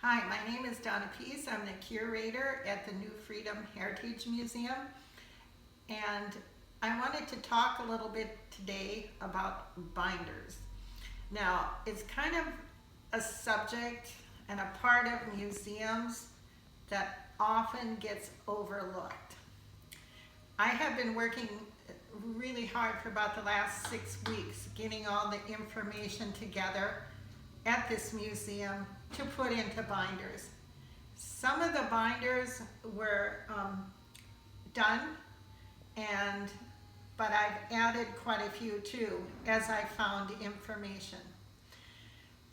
Hi, my name is Donna Pease. I'm the curator at the New Freedom Heritage Museum, and I wanted to talk a little bit today about binders. Now, it's kind of a subject and a part of museums that often gets overlooked. I have been working really hard for about the last 6 weeks getting all the information together at this museum to put into binders. Some of the binders were done, but I've added quite a few too as I found information.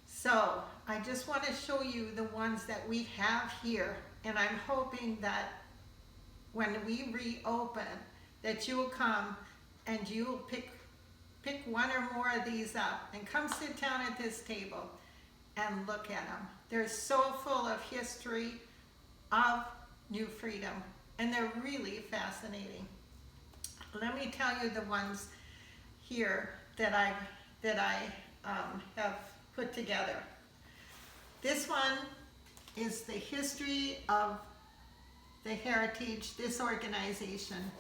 So I just want to show you the ones that we have here, and I'm hoping that when we reopen that you'll come and you'll pick one or more of these up and come sit down at this table and look at them. They're so full of history of New Freedom, and they're really fascinating. Let me tell you the ones here that I have put together. This one is the history of the heritage, this organization,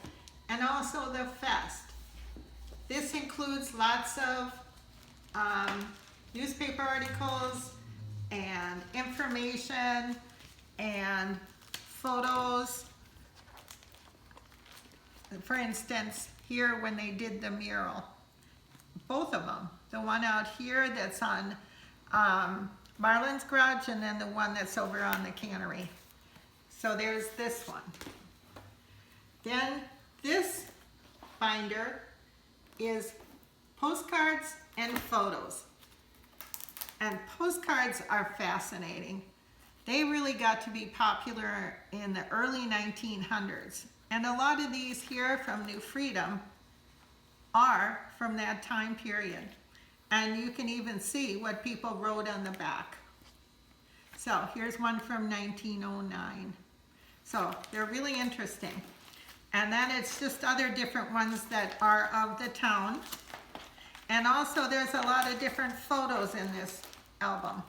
and also the fest. This includes lots of newspaper articles and information and photos. For instance, here when they did the mural, both of them, the one out here that's on Marlin's Garage, and then the one that's over on the cannery. So there's this one. Then this binder is postcards and photos. And postcards are fascinating. They really got to be popular in the early 1900s. And a lot of these here from New Freedom are from that time period. And you can even see what people wrote on the back. So here's one from 1909. So they're really interesting. And then it's just other different ones that are of the town. And also there's a lot of different photos in this album.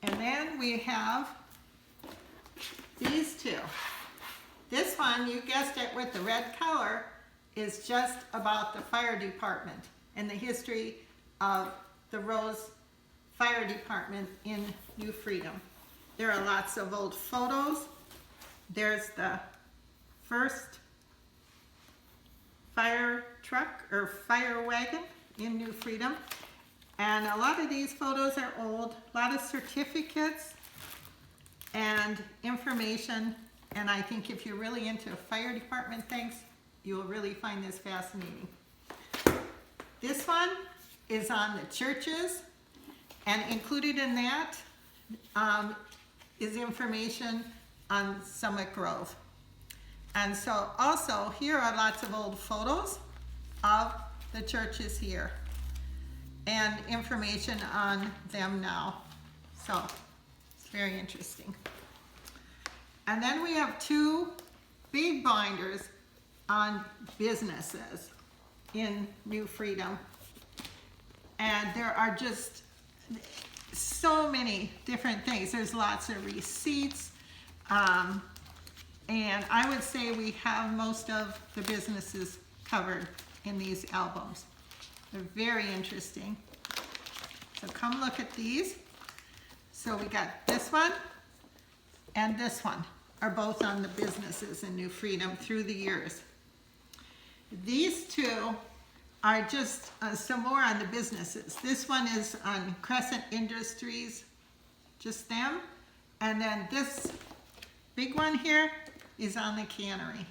And then we have these two. This one, you guessed it, with the red color, is just about the fire department and the history of the Rose Fire Department in New Freedom. There are lots of old photos. There's the first fire truck or fire wagon in New Freedom. And a lot of these photos are old, a lot of certificates and information. And I think if you're really into fire department things, you will really find this fascinating. This one is on the churches, and included in that is information on Summit Grove. And so also here are lots of old photos of the churches here and information on them now. So it's very interesting. And then we have two big binders on businesses in New Freedom. And there are just so many different things. There's lots of receipts. And I would say we have most of the businesses covered in these albums. They're very interesting. So come look at these. So we got this one and this one are both on the businesses in New Freedom through the years. These two are just some more on the businesses. This one is on Crescent Industries, just them. And then this big one here is on the cannery,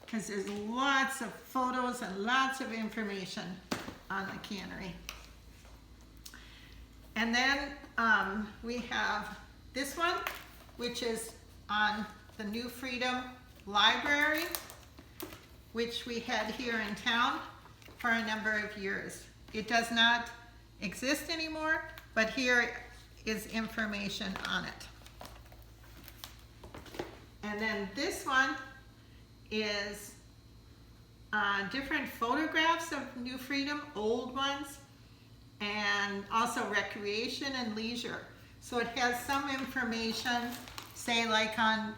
because there's lots of photos and lots of information on the cannery. And then we have this one, which is on the New Freedom Library, which we had here in town for a number of years. It does not exist anymore, but here is information on it. And then this one is different photographs of New Freedom, old ones, and also recreation and leisure. So it has some information, say like on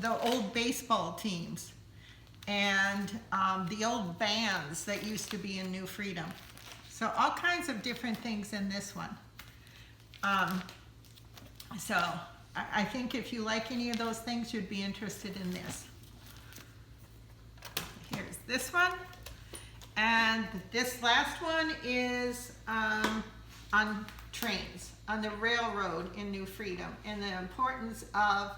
the old baseball teams and the old bands that used to be in New Freedom. So all kinds of different things in this one. So I think if you like any of those things, you'd be interested in this. Here's this one. And this last one is on trains, on the railroad in New Freedom, and the importance of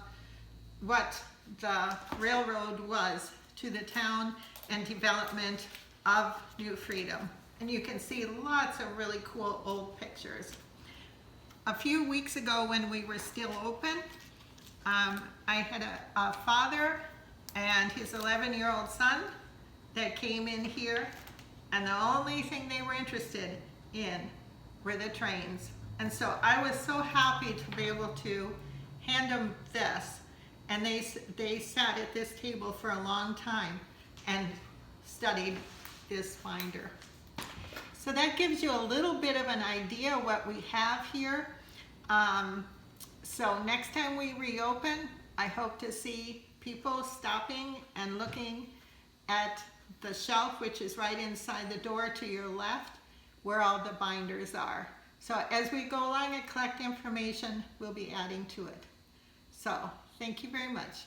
what the railroad was to the town and development of New Freedom. And you can see lots of really cool old pictures. A few weeks ago when we were still open, I had a father and his 11-year-old son that came in here, and the only thing they were interested in were the trains. And so I was so happy to be able to hand them this, and they sat at this table for a long time and studied this binder. So that gives you a little bit of an idea what we have here. So next time we reopen, I hope to see people stopping and looking at the shelf, which is right inside the door to your left, where all the binders are. So as we go along and collect information, we'll be adding to it. So thank you very much.